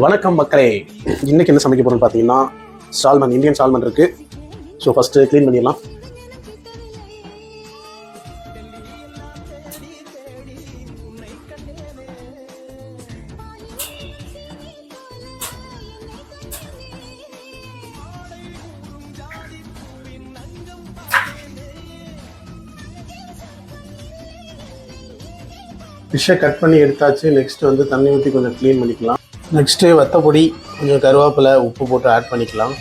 வணக்கம் மக்களே. இன்னைக்கு என்ன சமைக்க போறோம்னு பார்த்தீங்கன்னா சால்மன், இந்தியன் சால்மன் இருக்கு. ஸோ ஃபர்ஸ்ட் க்ளீன் பண்ணிடலாம். ஃபிஷ்ஷை கட் பண்ணி எடுத்தாச்சு. நெக்ஸ்ட் வந்து தண்ணி ஊற்றி கொஞ்சம் க்ளீன் பண்ணிக்கலாம். நெக்ஸ்ட்டு வத்தப்பொடி, கொஞ்சம் கருவேப்பிலை, உப்பு போட்டு ஆட் பண்ணிக்கலாம்.